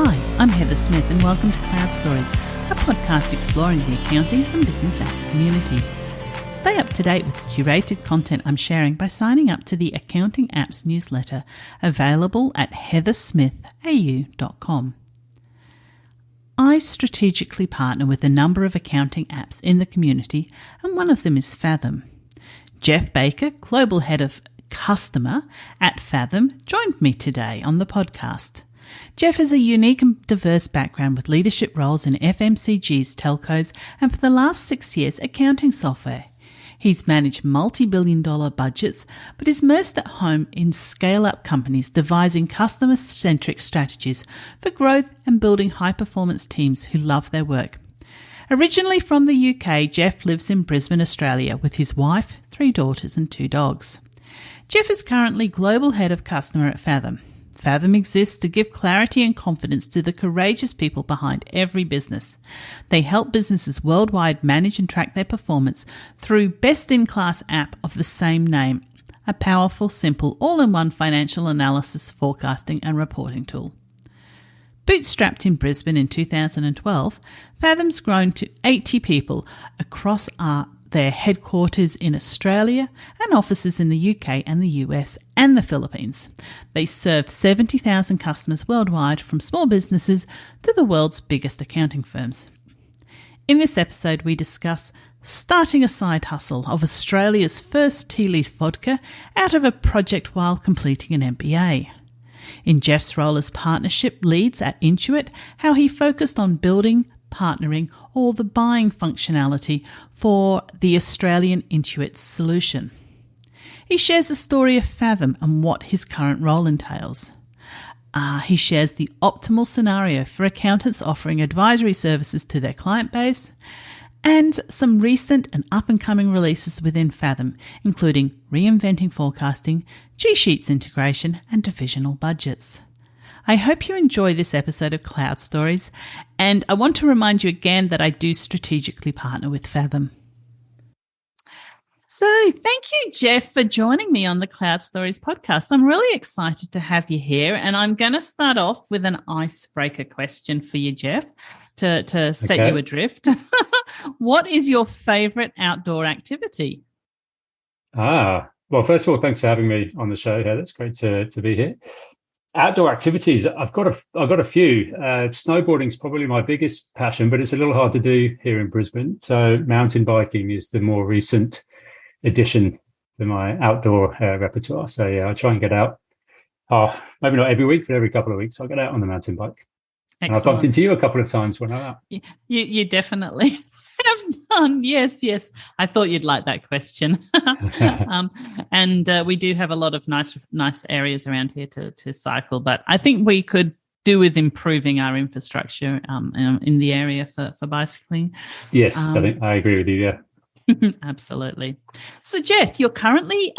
Hi, I'm Heather Smith and welcome to Cloud Stories, a podcast exploring the accounting and business apps community. Stay up to date with the curated content I'm sharing by signing up to the Accounting Apps newsletter, available at heathersmithau.com. I strategically partner with a number of accounting apps in the community, and one of them is Fathom. Geoff Baker, Global Head of Customer at Fathom, joined me today on the podcast. Geoff has a unique and diverse background with leadership roles in FMCGs, telcos, and for the last 6 years, accounting software. He's managed multi-billion-dollar budgets, but is most at home in scale-up companies devising customer-centric strategies for growth and building high-performance teams who love their work. Originally from the UK, Geoff lives in Brisbane, Australia, with his wife, 3 daughters and 2 dogs. Geoff is currently Global Head of Customer at Fathom. Fathom exists to give clarity and confidence to the courageous people behind every business. They help businesses worldwide manage and track their performance through best-in-class app of the same name, a powerful, simple, all-in-one financial analysis, forecasting and reporting tool. Bootstrapped in Brisbane in 2012, Fathom's grown to 80 people across their headquarters in Australia and offices in the UK and the US and the Philippines. They serve 70,000 customers worldwide, from small businesses to the world's biggest accounting firms. In this episode, we discuss starting a side hustle of Australia's first Tea Leaf Vodka out of a project while completing an MBA. In Geoff's role as partnership leads at Tuit, how he focused on building, partnering, or the buying functionality for the Australian Tuit solution. He shares the story of Fathom and what his current role entails. He shares the optimal scenario for accountants offering advisory services to their client base, and some recent and up-and-coming releases within Fathom, including Reinventing Forecasting, GSheets integration, and divisional budgets. I hope you enjoy this episode of Cloud Stories, and I want to remind you again that I do strategically partner with Fathom. So thank you, Geoff, for joining me on the Cloud Stories podcast. I'm really excited to have you here, and I'm going to start off with an icebreaker question for you, Geoff, to set you adrift. What is your favourite outdoor activity? Well, first of all, thanks for having me on the show, Heather. It's great to be here. Outdoor activities, I've got a few. Snowboarding is probably my biggest passion, but it's a little hard to do here in Brisbane. So mountain biking is the more recent addition to my outdoor repertoire. So yeah, I try and get out. Maybe not every week, but every couple of weeks I'll get out on the mountain bike. Excellent. And I've bumped into you a couple of times when I'm out. You definitely have done. Yes. I thought you'd like that question. And we do have a lot of nice areas around here to cycle, but I think we could do with improving our infrastructure in the area for bicycling. Yes, I agree with you, yeah. Absolutely. So, Geoff, you're currently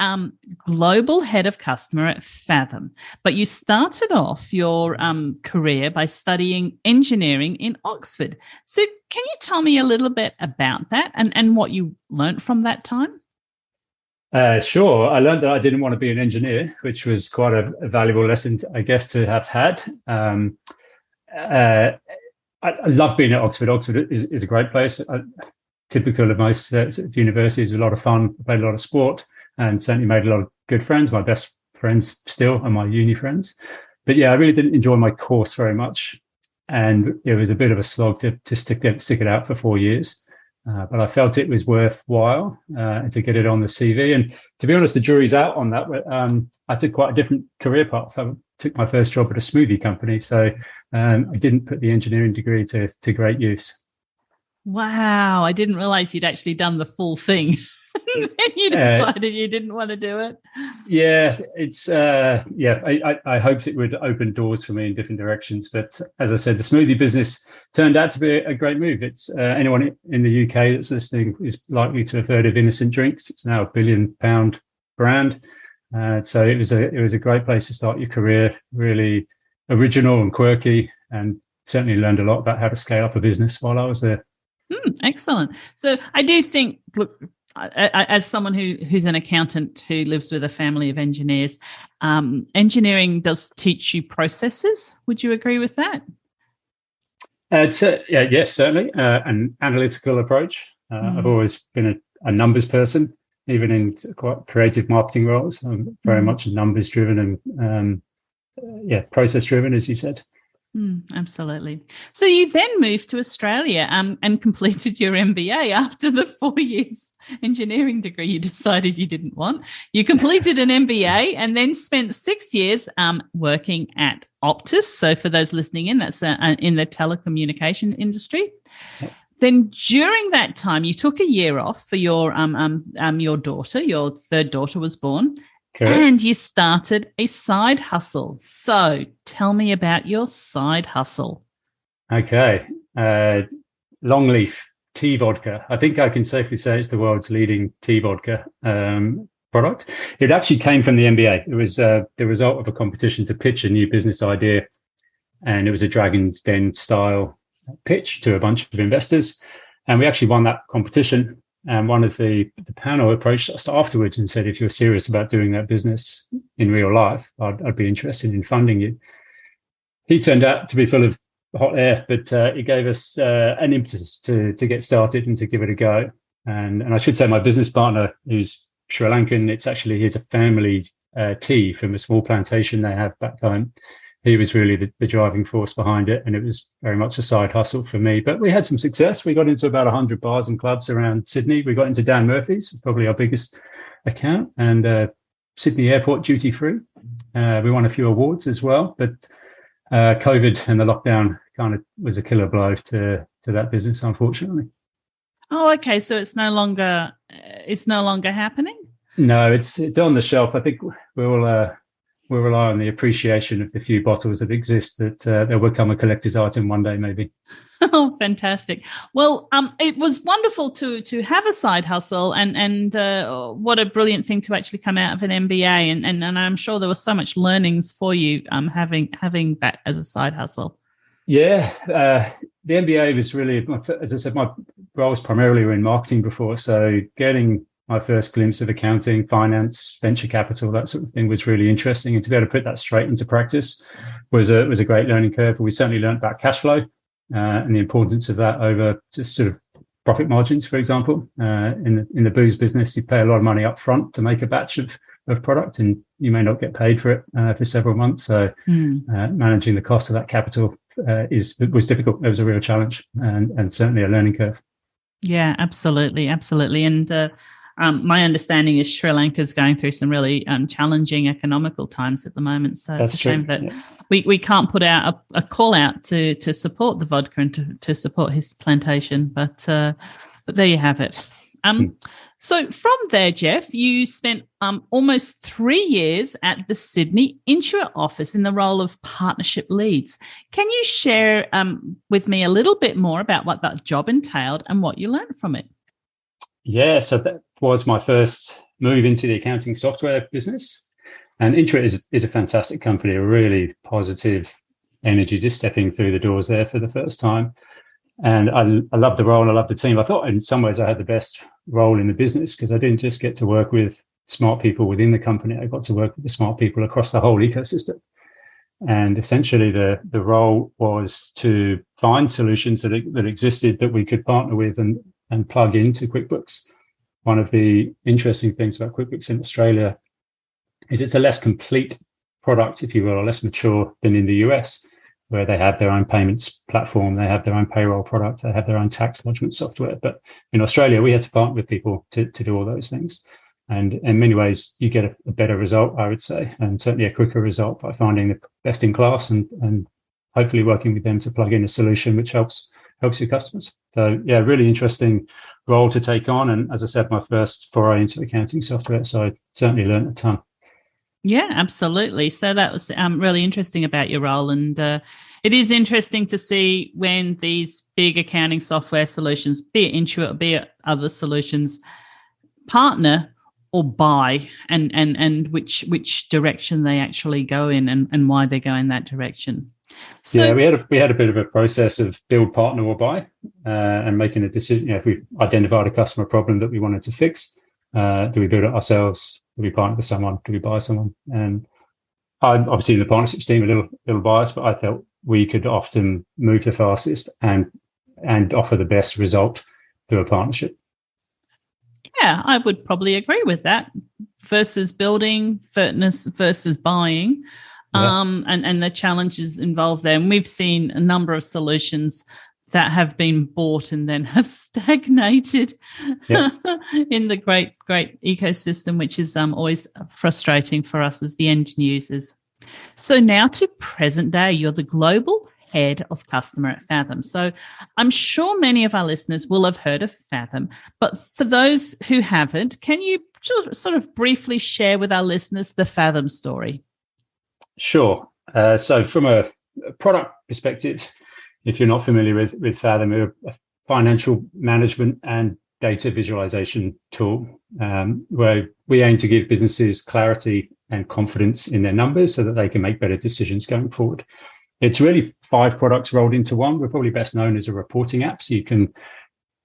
Global Head of Customer at Fathom, but you started off your career by studying engineering in Oxford. So can you tell me a little bit about that and what you learnt from that time? Sure. I learned that I didn't want to be an engineer, which was quite a valuable lesson, I guess, to have had. I love being at Oxford. Oxford is a great place. Typical of most universities, a lot of fun, played a lot of sport, and certainly made a lot of good friends. My best friends still are my uni friends. But yeah, I really didn't enjoy my course very much, and it was a bit of a slog to stick it out for 4 years. But I felt it was worthwhile to get it on the CV. And to be honest, the jury's out on that. I took quite a different career path. I took my first job at a smoothie company, so I didn't put the engineering degree to great use. Wow, I didn't realise you'd actually done the full thing. And then you decided you didn't want to do it. Yeah, I hoped it would open doors for me in different directions. But as I said, the smoothie business turned out to be a great move. It's anyone in the UK that's listening is likely to have heard of Innocent Drinks. It's now a £1 billion brand. So it was a great place to start your career, really original and quirky, and certainly learned a lot about how to scale up a business while I was there. Excellent. So I do think, look, as someone who's an accountant who lives with a family of engineers, engineering does teach you processes. Would you agree with that? Yes, certainly. An analytical approach. I've always been a numbers person, even in quite creative marketing roles. I'm very much numbers driven and process driven, as you said. Absolutely. So you then moved to Australia and completed your MBA after the 4 years engineering degree you decided you didn't want. You completed an MBA and then spent 6 years working at Optus. So for those listening in, that's in the telecommunication industry. Yep. Then during that time, you took a year off for your daughter. Your third daughter was born. Correct. And you started a side hustle. So tell me about your side hustle. Okay. Longleaf Tea Vodka. I think I can safely say it's the world's leading tea vodka product. It actually came from the MBA. It was the result of a competition to pitch a new business idea. And it was a Dragon's Den style pitch to a bunch of investors. And we actually won that competition. And one of the panel approached us afterwards and said, if you're serious about doing that business in real life, I'd be interested in funding you. He turned out to be full of hot air, but it gave us an impetus to get started and to give it a go. And I should say my business partner, who's Sri Lankan, he's a family tea from a small plantation they have back home. He was really the driving force behind it, and it was very much a side hustle for me. But we had some success. We got into about 100 bars and clubs around Sydney. We got into Dan Murphy's, probably our biggest account, and Sydney Airport duty free. We won a few awards as well, but COVID and the lockdown kind of was a killer blow to that business, unfortunately. Oh, okay. So it's no longer happening? No, it's on the shelf. I think we'll rely on the appreciation of the few bottles that exist, that they'll become a collector's item one day, maybe. Oh, fantastic. Well, it was wonderful to have a side hustle, and what a brilliant thing to actually come out of an MBA. And I'm sure there was so much learnings for you having that as a side hustle. Yeah, the MBA was really, as I said, my roles primarily were in marketing before. So getting my first glimpse of accounting, finance, venture capital, that sort of thing was really interesting. And to be able to put that straight into practice was a great learning curve. We certainly learned about cash flow and the importance of that over just sort of profit margins, for example. In the booze business, you pay a lot of money up front to make a batch of product, and you may not get paid for it for several months. So managing the cost of that capital was difficult. It was a real challenge and certainly a learning curve. Yeah, absolutely. And my understanding is Sri Lanka is going through some really challenging economical times at the moment. So it's a shame that we can't put out a call out to support the vodka and to support his plantation. But there you have it. So from there, Geoff, you spent almost 3 years at the Sydney Intuit office in the role of partnership leads. Can you share with me a little bit more about what that job entailed and what you learned from it? Yeah, so that was my first move into the accounting software business. And Intuit is a fantastic company, a really positive energy, just stepping through the doors there for the first time. And I love the role. I love the team. I thought in some ways I had the best role in the business because I didn't just get to work with smart people within the company. I got to work with the smart people across the whole ecosystem. And essentially the role was to find solutions that existed that we could partner with and plug into QuickBooks. One of the interesting things about QuickBooks in Australia is it's a less complete product, if you will, or less mature than in the US, where they have their own payments platform, they have their own payroll product, they have their own tax lodgement software. But in Australia, we had to partner with people to do all those things. And in many ways, you get a better result, I would say, and certainly a quicker result by finding the best in class and hopefully working with them to plug in a solution which helps your customers. So yeah, really interesting role to take on. And as I said, my first foray into accounting software. So I certainly learned a ton. Yeah, absolutely. So that was really interesting about your role. And it is interesting to see when these big accounting software solutions, be it Intuit or be it other solutions, partner or buy and which direction they actually go in and why they go in that direction. So, yeah, we had a bit of a process of build, partner, or buy, and making a decision. You know, if we identified a customer problem that we wanted to fix, do we build it ourselves? Do we partner with someone? Do we buy someone? And I'm obviously in the partnerships team, a little biased, but I felt we could often move the fastest and offer the best result through a partnership. Yeah, I would probably agree with that. Versus building, versus buying, and the challenges involved there. And we've seen a number of solutions that have been bought and then have stagnated in the great ecosystem, which is always frustrating for us as the end users. So now to present day, you're the global head of customer at Fathom. So I'm sure many of our listeners will have heard of Fathom, but for those who haven't, can you sort of briefly share with our listeners the Fathom story? Sure. So from a product perspective, if you're not familiar with Fathom, we're a financial management and data visualization tool where we aim to give businesses clarity and confidence in their numbers so that they can make better decisions going forward. It's really 5 products rolled into one. We're probably best known as a reporting app, so you can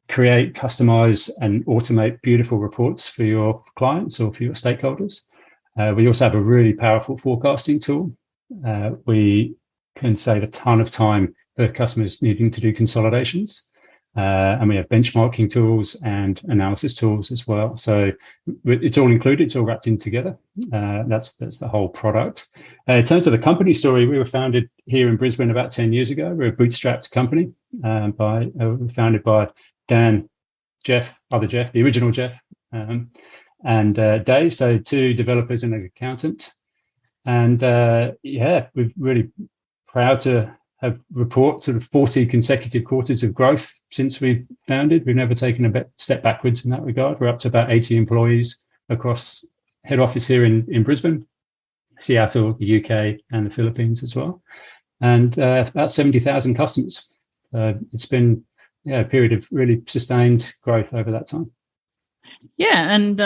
create, customize, and automate beautiful reports for your clients or for your stakeholders. We also have a really powerful forecasting tool. We can save a ton of time for customers needing to do consolidations. And we have benchmarking tools and analysis tools as well. So it's all included, it's all wrapped in together. That's the whole product. In terms of the company story, we were founded here in Brisbane about 10 years ago. We're a bootstrapped company founded by Dan, Geoff, the original Geoff, and Dave, so 2 developers and an accountant. And we're really proud to have report sort of 40 consecutive quarters of growth since we founded. We've never taken a step backwards in that regard. We're up to about 80 employees across head office here in Brisbane, Seattle, the UK, and the Philippines as well, and about 70,000 customers. It's been a period of really sustained growth over that time. Yeah, and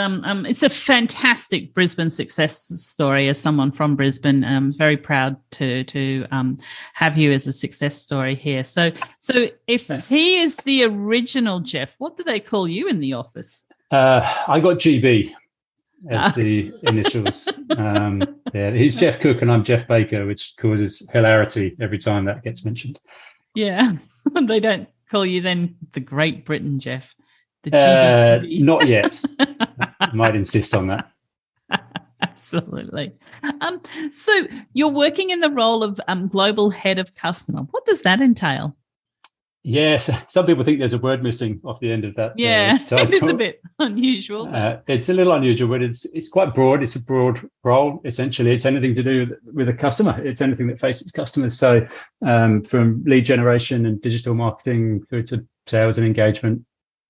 it's a fantastic Brisbane success story. As someone from Brisbane, I'm very proud to have you as a success story here. So if he is the original Geoff, what do they call you in the office? I got GB as the initials. He's Geoff Cook and I'm Geoff Baker, which causes hilarity every time that gets mentioned. Yeah, they don't call you then the Great Britain Geoff. Not yet. I might insist on that. Absolutely. So you're working in the role of global head of customer. What does that entail? Yes, some people think there's a word missing off the end of that. Yeah, it is a bit unusual. It's a little unusual, but it's quite broad. It's a broad role. Essentially, it's anything to do with a customer. It's anything that faces customers. So from lead generation and digital marketing through to sales and engagement,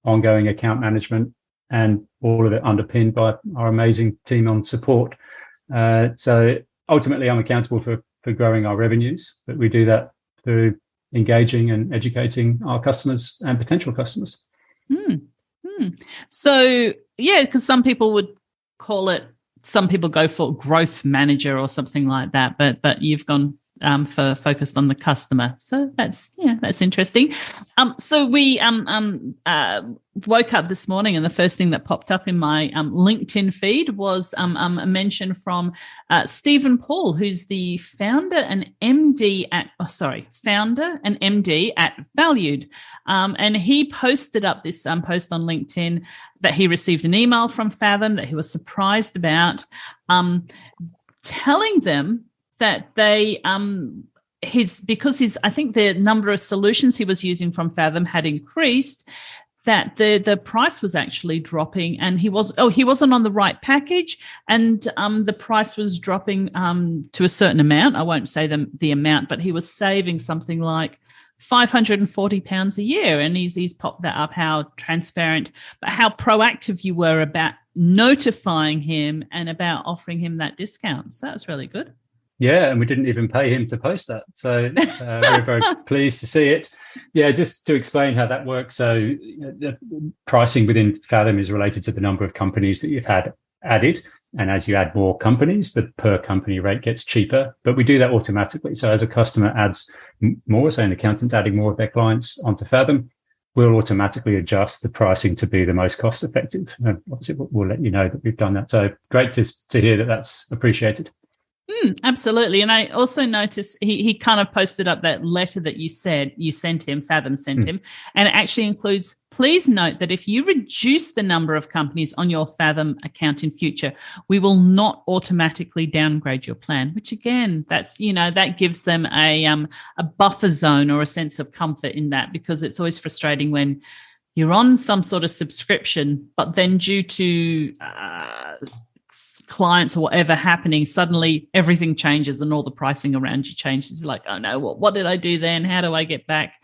ongoing account management, and all of it underpinned by our amazing team on support. So ultimately, I'm accountable for growing our revenues, but we do that through engaging and educating our customers and potential customers. So, yeah, because some people would call it, some people go for growth manager or something like that, but you've gone for focused on the customer. So that's interesting. So we woke up this morning and the first thing that popped up in my LinkedIn feed was a mention from Stephen Paul, who's the founder and MD at Valued. And he posted up this post on LinkedIn that he received an email from Fathom that he was surprised about, telling them that they I think the number of solutions he was using from Fathom had increased, that the price was actually dropping, and he wasn't on the right package, and the price was dropping to a certain amount. I won't say the amount, but he was saving something like £540 a year, and he's popped that up, how transparent, but how proactive you were about notifying him and about offering him that discount. So that's really good. Yeah, and we didn't even pay him to post that. So we're very pleased to see it. Yeah, just to explain how that works. So the pricing within Fathom is related to the number of companies that you've had added. And as you add more companies, the per company rate gets cheaper. But we do that automatically. So as a customer adds more, say an accountant's adding more of their clients onto Fathom, we'll automatically adjust the pricing to be the most cost effective. And obviously, we'll let you know that we've done that. So great to hear that that's appreciated. Absolutely. And I also noticed he kind of posted up that letter that you said you sent him, Fathom sent him, and it actually includes, please note that if you reduce the number of companies on your Fathom account in future, we will not automatically downgrade your plan, which again, that's, that gives them a buffer zone or a sense of comfort in that, because it's always frustrating when you're on some sort of subscription, but then due to clients or whatever happening, suddenly everything changes and all the pricing around you changes. Like, oh no, what did I do then? How do I get back?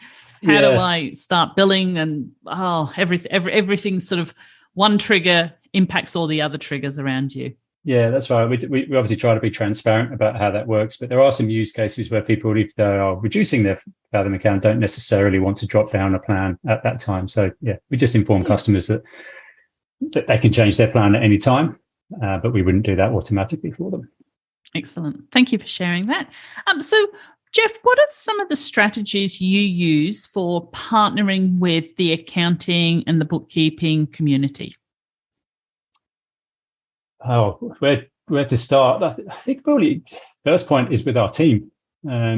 How do I start billing? And everything sort of one trigger impacts all the other triggers around you. Yeah, that's right. We obviously try to be transparent about how that works, but there are some use cases where people, if they are reducing their Fathom account, don't necessarily want to drop down a plan at that time. So yeah, we just inform customers that they can change their plan at any time. But we wouldn't do that automatically for them. Excellent. Thank you for sharing that. So, Geoff, what are some of the strategies you use for partnering with the accounting and the bookkeeping community? Oh, where to start? I think probably first point is with our team.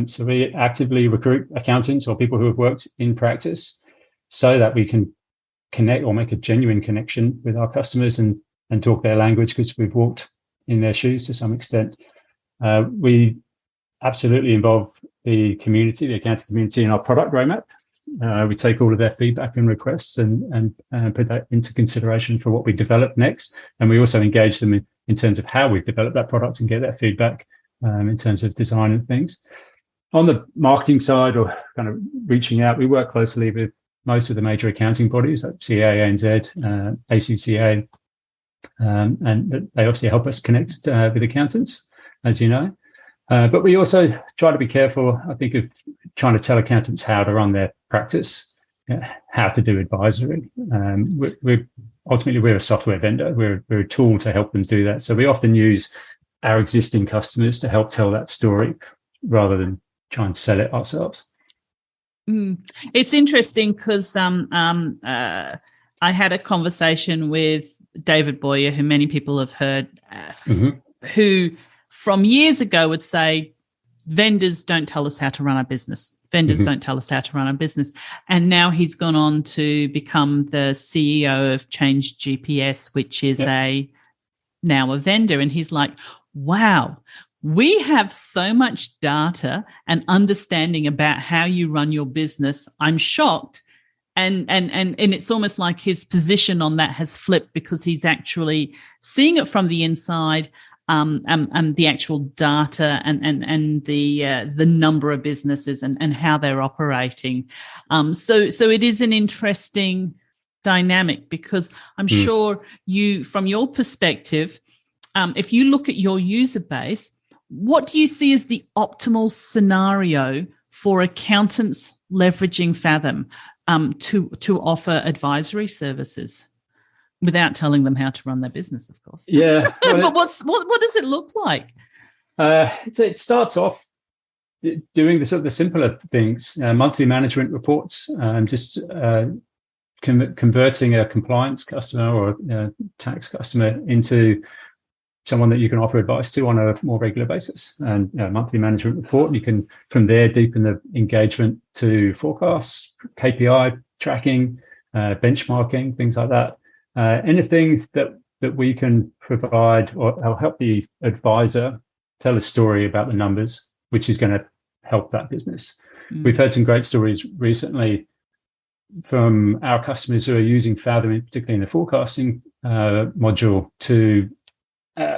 So we actively recruit accountants or people who have worked in practice so that we can connect or make a genuine connection with our customers and talk their language, because we've walked in their shoes to some extent. We absolutely involve the community, the accounting community, in our product roadmap. We take all of their feedback and requests and put that into consideration for what we develop next. And we also engage them in terms of how we've developed that product and get that feedback in terms of design and things. On the marketing side, or kind of reaching out, we work closely with most of the major accounting bodies like CA, ANZ, ACCA, and they obviously help us connect with accountants, as you know. But we also try to be careful, I think, of trying to tell accountants how to run their practice, how to do advisory. We're a software vendor. We're a tool to help them do that. So we often use our existing customers to help tell that story rather than try and sell it ourselves. It's interesting because I had a conversation with David Boyer, who many people have heard, who from years ago would say, vendors don't tell us how to run our business. Vendors don't tell us how to run our business. And now he's gone on to become the CEO of Change GPS, which is now a vendor. And he's like, wow, we have so much data and understanding about how you run your business. I'm shocked. And it's almost like his position on that has flipped, because he's actually seeing it from the inside, and the actual data and the number of businesses and how they're operating. So it is an interesting dynamic, because I'm sure you, from your perspective, if you look at your user base, what do you see as the optimal scenario for accountants leveraging Fathom to offer advisory services without telling them how to run their business, of course? Yeah. Well, but what does it look like? It starts off doing the simpler things, monthly management reports, just converting a compliance customer or a tax customer into someone that you can offer advice to on a more regular basis. And monthly management report, you can from there deepen the engagement to forecasts, KPI tracking, benchmarking, things like that. Anything that we can provide or help the advisor tell a story about the numbers, which is going to help that business. We've heard some great stories recently from our customers who are using Fathom, particularly in the forecasting module, to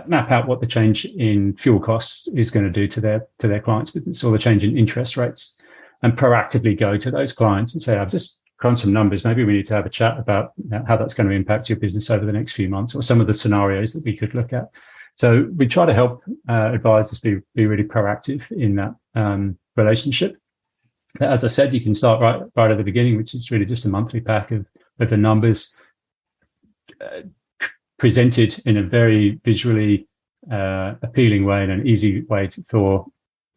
map out what the change in fuel costs is going to do to their clients' business, or the change in interest rates, and proactively go to those clients and say, I've just crunch some numbers. Maybe we need to have a chat about how that's going to impact your business over the next few months, or some of the scenarios that we could look at. So we try to help advisors be really proactive in that relationship. As I said, you can start right at the beginning, which is really just a monthly pack of the numbers presented in a very visually appealing way and an easy way for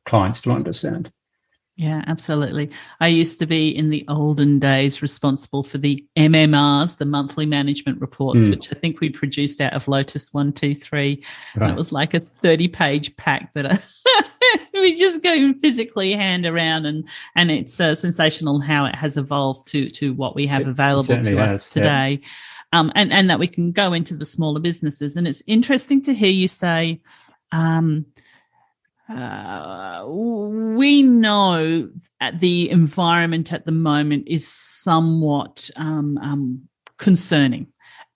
clients to understand. Yeah, absolutely. I used to be in the olden days responsible for the MMRs, the monthly management reports, which I think we produced out of Lotus 123. Right. And it was like a 30-page pack that we just go physically hand around, and it's sensational how it has evolved to what we have available to us today. Yeah. And that we can go into the smaller businesses. And it's interesting to hear you say, we know the environment at the moment is somewhat concerning.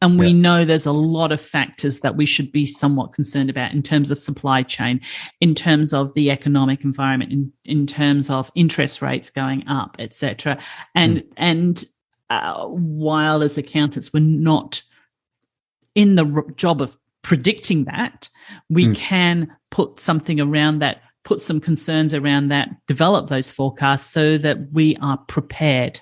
And we know there's a lot of factors that we should be somewhat concerned about in terms of supply chain, in terms of the economic environment, in terms of interest rates going up, etc. And while as accountants we're not in the job of predicting that, we can put something around that, put some concerns around that, develop those forecasts so that we are prepared.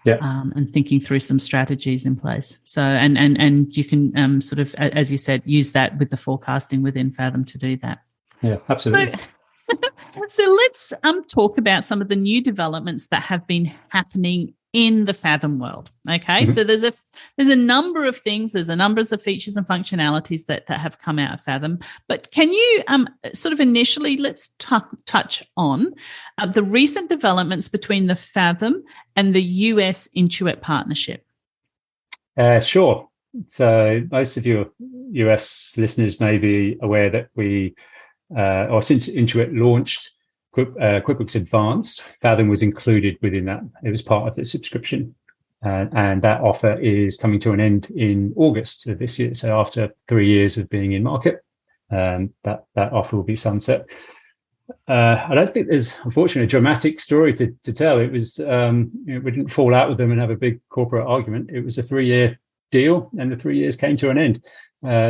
And thinking through some strategies in place. So, and you can sort of, as you said, use that with the forecasting within Fathom to do that. Yeah, absolutely. So let's talk about some of the new developments that have been happening in the Fathom world. Okay, so there's a number of things, there's a number of features and functionalities that have come out of Fathom. But can you sort of initially let's touch on the recent developments between the Fathom and the US Intuit partnership? Sure. So most of your US listeners may be aware that or since Intuit launched QuickBooks Advanced, Fathom was included within that. It was part of the subscription. And that offer is coming to an end in August of this year. So after 3 years of being in market, that offer will be sunset. I don't think there's, unfortunately, a dramatic story to tell. It was, we didn't fall out with them and have a big corporate argument. It was a 3-year deal, and the 3 years came to an end.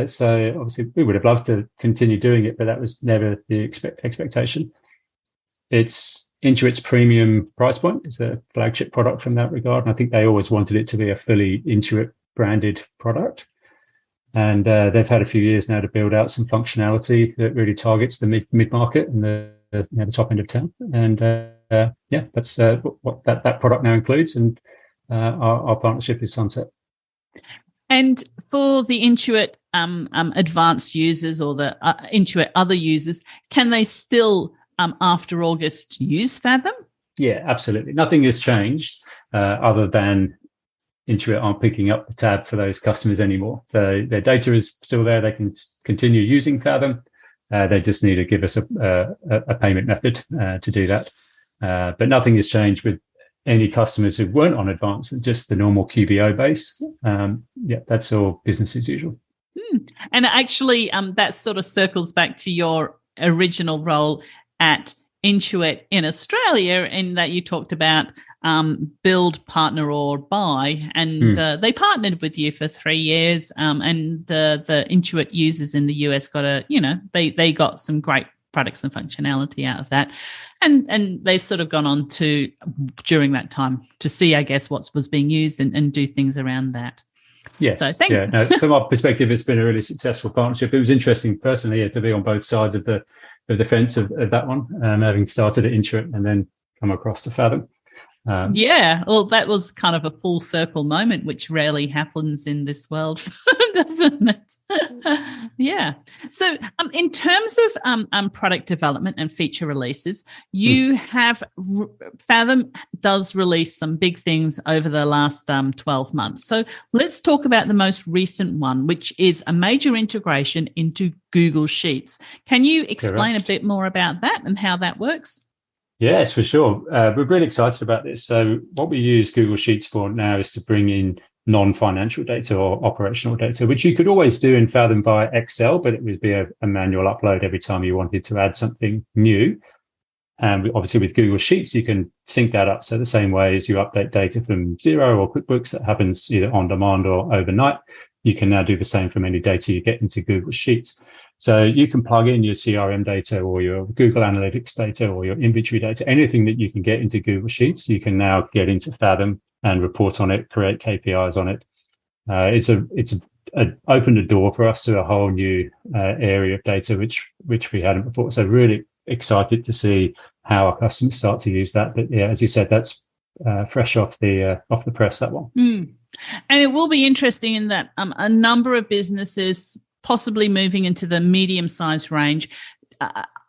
So obviously we would have loved to continue doing it, but that was never the expectation. It's Intuit's premium price point. It's a flagship product from that regard. And I think they always wanted it to be a fully Intuit branded product. And they've had a few years now to build out some functionality that really targets the mid-market and the top end of town. And that's what that product now includes. And our partnership is sunset. And for the Intuit advanced users or the Intuit other users, can they still after August use Fathom? Yeah, absolutely. Nothing has changed other than Intuit aren't picking up the tab for those customers anymore. So their data is still there. They can continue using Fathom. They just need to give us a payment method to do that. But nothing has changed with any customers who weren't on Advanced, just the normal QBO base. That's all business as usual. And actually, that sort of circles back to your original role at Intuit in Australia, in that you talked about build, partner, or buy, and they partnered with you for 3 years. And the Intuit users in the US they got some great products and functionality out of that, and they've sort of gone on to during that time to see, I guess, what was being used and do things around that. Yes. So from our perspective, it's been a really successful partnership. It was interesting personally to be on both sides of the fence of that one, having started at Intuit and then come across to Fathom. Well, that was kind of a full circle moment, which rarely happens in this world, doesn't it? Yeah. So in terms of product development and feature releases, you have Fathom does release some big things over the last 12 months. So let's talk about the most recent one, which is a major integration into Google Sheets. Can you explain a bit more about that and how that works? Yes, for sure. We're really excited about this. So what we use Google Sheets for now is to bring in non-financial data or operational data, which you could always do in Fathom via Excel, but it would be a manual upload every time you wanted to add something new. And obviously with Google Sheets, you can sync that up. So the same way as you update data from Xero or QuickBooks, that happens either on demand or overnight, you can now do the same from any data you get into Google Sheets. So you can plug in your CRM data or your Google Analytics data or your inventory data, anything that you can get into Google Sheets, you can now get into Fathom and report on it, create KPIs on it. It's opened a door for us to a whole new area of data, which we hadn't before. So really excited to see how our customers start to use that. But yeah, as you said, that's fresh off the press, that one. And it will be interesting in that a number of businesses possibly moving into the medium-sized range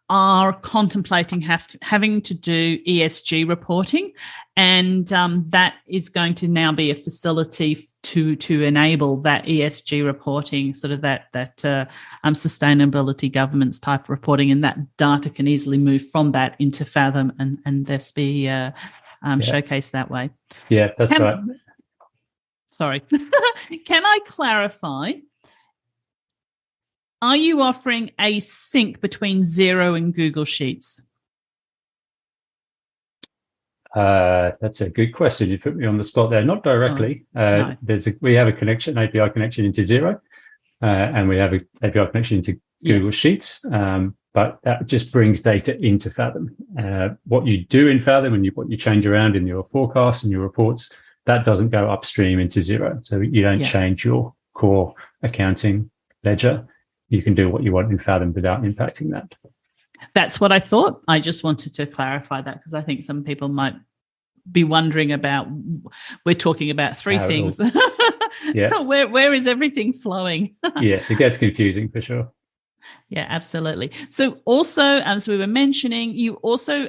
are contemplating having to do ESG reporting, and that is going to now be a facility to enable that ESG reporting, sort of that sustainability governance type reporting, and that data can easily move from that into Fathom and thus be showcased that way. Yeah, that's right. Sorry. Can I clarify? Are you offering a sync between Xero and Google Sheets? That's a good question. You put me on the spot there. Not directly. No. We have a connection, API connection into Xero, and we have an API connection into Google Sheets. But that just brings data into Fathom. What you do in Fathom and what you change around in your forecasts and your reports, that doesn't go upstream into Xero. So you don't change your core accounting ledger. You can do what you want in Fathom without impacting that. That's what I thought. I just wanted to clarify that because I think some people might be wondering about, we're talking about three things. Yeah. Where is everything flowing? Yes, it gets confusing for sure. Yeah, absolutely. So also, as we were mentioning, you also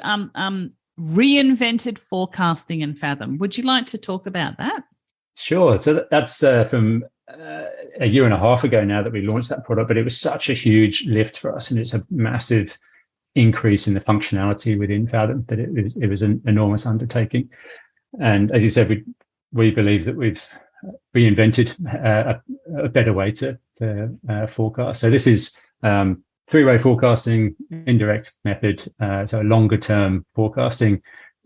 reinvented forecasting in Fathom. Would you like to talk about that? Sure. So that's from a year and a half ago now that we launched that product, but it was such a huge lift for us, and it's a massive increase in the functionality within Fathom that it was an enormous undertaking. And as you said, we believe that we've reinvented a better way to forecast. So this is three-way forecasting, indirect method, so longer term forecasting.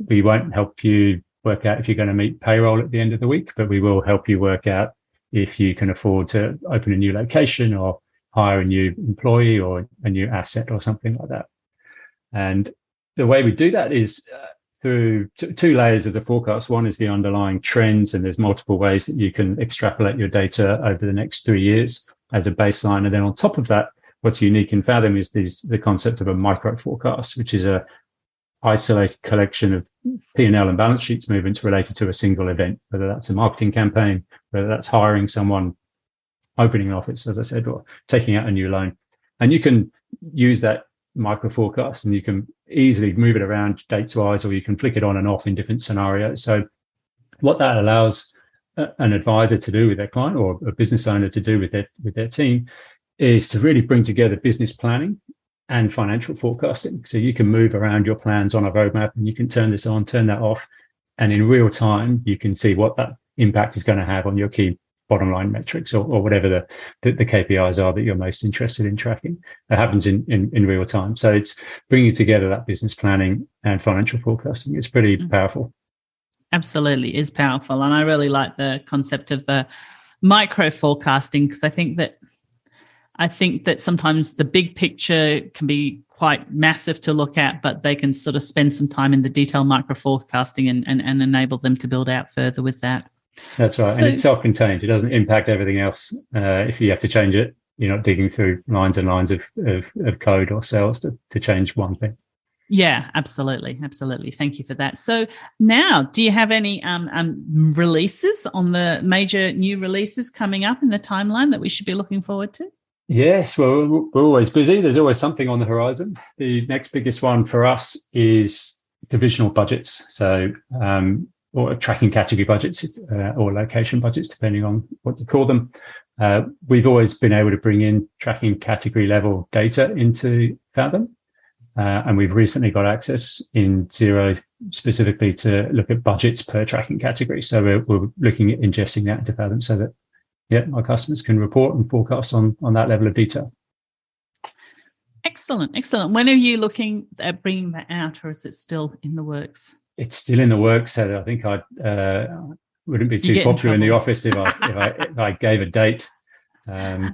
We won't help you work out if you're going to meet payroll at the end of the week, but we will help you work out if you can afford to open a new location or hire a new employee or a new asset or something like that. And the way we do that is through two layers of the forecast. One is the underlying trends, and there's multiple ways that you can extrapolate your data over the next 3 years as a baseline. And then on top of that, what's unique in Fathom is the concept of a micro forecast, which is a isolated collection of P&L and balance sheets movements related to a single event, whether that's a marketing campaign, whether that's hiring someone, opening an office, as I said, or taking out a new loan. And you can use that micro forecast and you can easily move it around dates wise, or you can flick it on and off in different scenarios. So what that allows an advisor to do with their client, or a business owner to do with their team, is to really bring together business planning and financial forecasting. So you can move around your plans on a roadmap, and you can turn this on, turn that off, and in real time you can see what that impact is going to have on your key bottom line metrics, or whatever the KPIs are that you're most interested in tracking. That happens in real time. So it's bringing together that business planning and financial forecasting. It's pretty powerful. Absolutely is powerful. And I really like the concept of the micro forecasting, because I think that sometimes the big picture can be quite massive to look at, but they can sort of spend some time in the detailed micro forecasting and enable them to build out further with that. That's right. And it's self-contained. It doesn't impact everything else. If you have to change it, you're not digging through lines and lines of code or cells to change one thing. Yeah, absolutely. Absolutely. Thank you for that. So now, do you have any releases on the major new releases coming up in the timeline that we should be looking forward to? Yes, well, we're always busy. There's always something on the horizon. The next biggest one for us is divisional budgets. So, or tracking category budgets, or location budgets, depending on what you call them. We've always been able to bring in tracking category level data into Fathom. And we've recently got access in Xero specifically to look at budgets per tracking category. So we're looking at ingesting that into Fathom so that, our customers can report and forecast on that level of detail. Excellent. When are you looking at bringing that out, or is it still in the works? It's still in the works, so I think I wouldn't be too popular in the office if I gave a date. But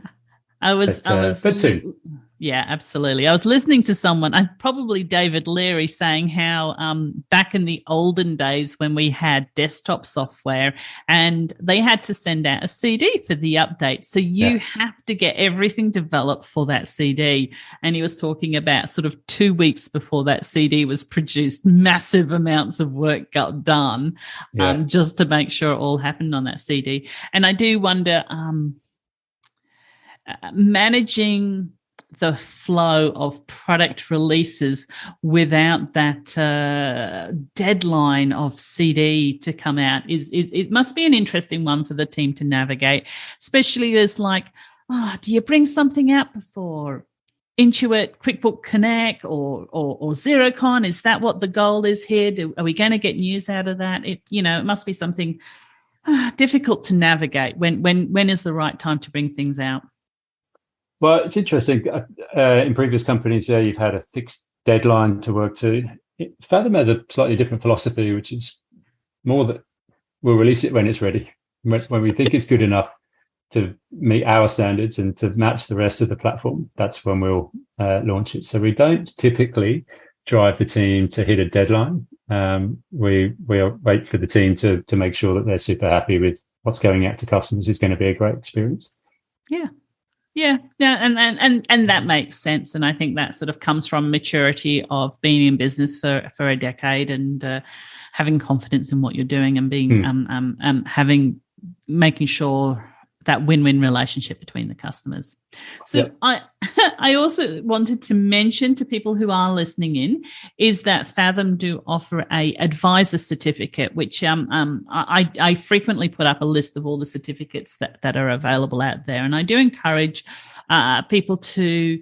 soon. Yeah, absolutely. I was listening to someone, probably David Leary, saying how back in the olden days when we had desktop software and they had to send out a CD for the update. So you have to get everything developed for that CD. And he was talking about sort of 2 weeks before that CD was produced, massive amounts of work got done just to make sure it all happened on that CD. And I do wonder, managing the flow of product releases without that deadline of CD to come out is it must be an interesting one for the team to navigate, especially as like, do you bring something out before Intuit, QuickBook Connect or Xerocon? Is that what the goal is here? Are we going to get news out of that? It must be something difficult to navigate. When is the right time to bring things out? Well, it's interesting. In previous companies, you've had a fixed deadline to work to. Fathom has a slightly different philosophy, which is more that we'll release it when it's ready, when we think it's good enough to meet our standards and to match the rest of the platform. That's when we'll launch it. So we don't typically drive the team to hit a deadline. We'll wait for the team to make sure that they're super happy with what's going out to customers. Is going to be a great experience. Yeah, and that makes sense. And I think that sort of comes from maturity of being in business for a decade and having confidence in what you're doing and being making sure that win-win relationship between the customers. So I also wanted to mention to people who are listening in is that Fathom do offer a advisor certificate, which I frequently put up a list of all the certificates that are available out there. And I do encourage people to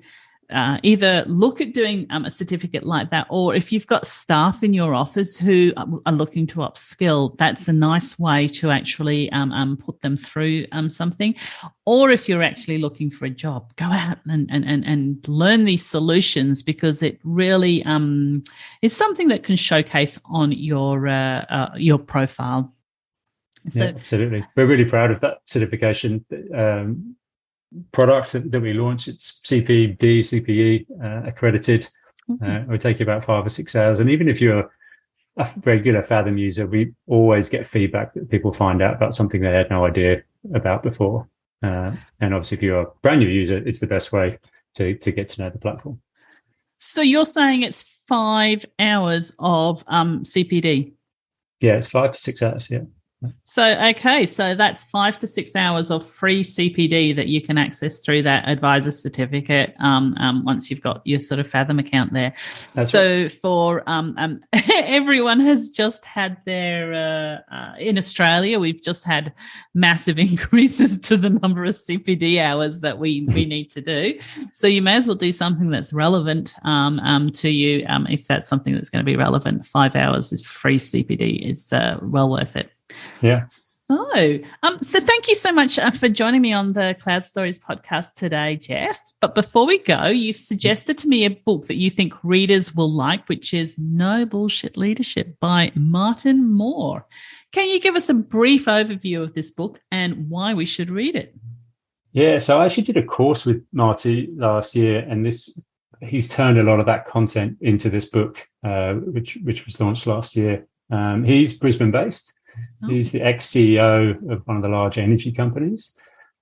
either look at doing a certificate like that, or if you've got staff in your office who are looking to upskill, that's a nice way to actually put them through something. Or if you're actually looking for a job, go out and learn these solutions, because it really is something that can showcase on your profile. So, yeah, absolutely. We're really proud of that certification product that we launched. It's CPE accredited. It will take you about 5 or 6 hours. And even if you're a regular Fathom user, we always get feedback that people find out about something they had no idea about before. And obviously, if you're a brand new user, it's the best way to get to know the platform. So you're saying it's 5 hours of CPD? Yeah, it's 5 to 6 hours, yeah. So that's 5 to 6 hours of free CPD that you can access through that advisor certificate once you've got your sort of Fathom account there. That's so right. For everyone has just had their in Australia, we've just had massive increases to the number of CPD hours that we need to do. So you may as well do something that's relevant to you. If that's something that's going to be relevant, 5 hours is free CPD is well worth it. Yeah. So thank you so much for joining me on the Cloud Stories podcast today, Geoff. But before we go, you've suggested to me a book that you think readers will like, which is No Bullshit Leadership by Martin Moore. Can you give us a brief overview of this book and why we should read it? Yeah, so I actually did a course with Marty last year, and he's turned a lot of that content into this book, which was launched last year. He's Brisbane based. He's the ex-CEO of one of the large energy companies,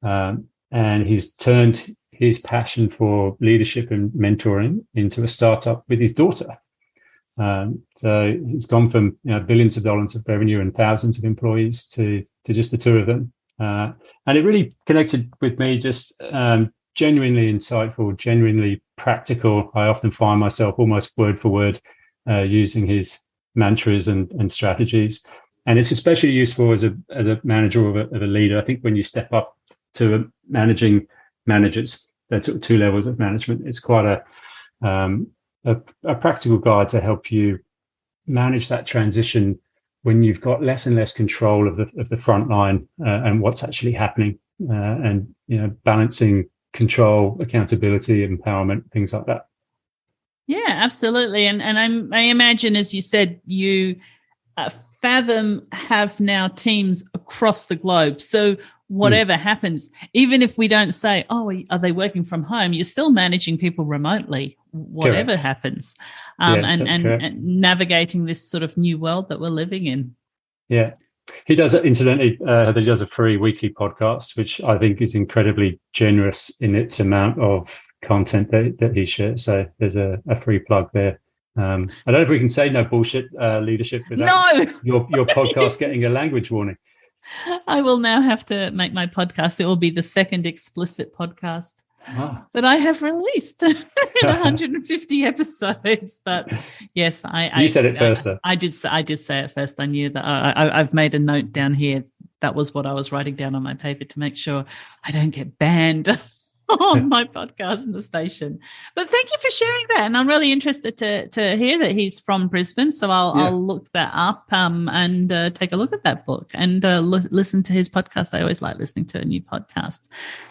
and he's turned his passion for leadership and mentoring into a startup with his daughter. So he's gone from billions of dollars of revenue and thousands of employees to just the two of them. And it really connected with me, just genuinely insightful, genuinely practical. I often find myself almost word for word using his mantras and strategies. And it's especially useful as a manager or of a leader. I think when you step up to managing managers, that's sort of 2 levels of management. It's quite a practical guide to help you manage that transition when you've got less and less control of the front line and what's actually happening, and balancing control, accountability, empowerment, things like that. Yeah, absolutely. And I imagine, as you said, you Fathom have now teams across the globe. So whatever happens, even if we don't say, oh, are they working from home? You're still managing people remotely, whatever happens, and navigating this sort of new world that we're living in. Yeah. He does, incidentally, he does a free weekly podcast, which I think is incredibly generous in its amount of content that he shares. So there's a free plug there. I don't know if we can say no bullshit leadership without your podcast getting a language warning. I will now have to make my podcast. It will be the second explicit podcast that I have released in 150 episodes. But yes, you said it first, though. I did say it first. I knew that. I've made a note down here. That was what I was writing down on my paper to make sure I don't get banned on my podcast in the station. But thank you for sharing that, and I'm really interested to hear that he's from Brisbane, so I'll look that up and take a look at that book and listen to his podcast. I always like listening to a new podcast.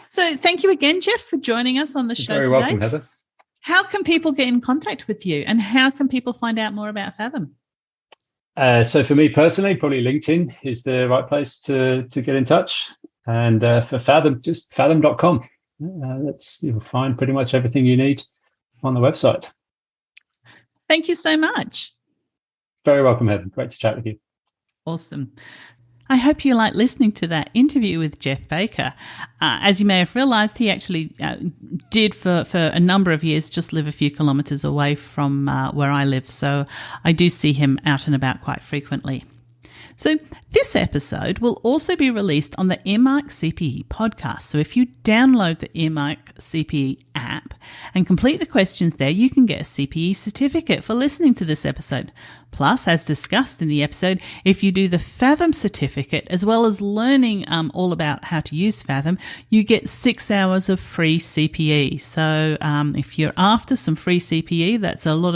So thank you again, Geoff, for joining us on the show today. Very welcome, Heather. How can people get in contact with you, and how can people find out more about Fathom? So for me personally, probably LinkedIn is the right place to get in touch, and for Fathom, just fathom.com. You'll find pretty much everything you need on the website. Thank you so much. Very welcome, Heather. Great to chat with you. Awesome. I hope you like listening to that interview with Geoff Baker. As you may have realised, he actually did for a number of years just live a few kilometres away from where I live, so I do see him out and about quite frequently. So this episode will also be released on the Earmark CPE podcast. So if you download the Earmark CPE app and complete the questions there, you can get a CPE certificate for listening to this episode. Plus, as discussed in the episode, if you do the Fathom certificate, as well as learning all about how to use Fathom, you get 6 hours of free CPE. So if you're after some free CPE, that's a lot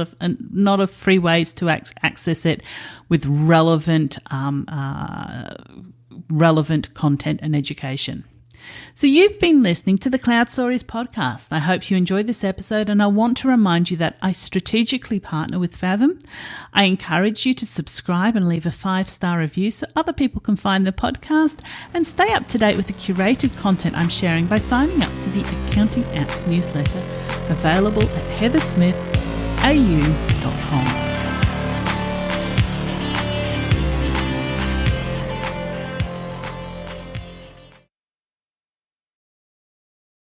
of free ways to access it with relevant content and education. So you've been listening to the Cloud Stories podcast. I hope you enjoyed this episode, and I want to remind you that I strategically partner with Fathom. I encourage you to subscribe and leave a 5-star review so other people can find the podcast, and stay up to date with the curated content I'm sharing by signing up to the Accounting Apps newsletter, available at heathersmith.au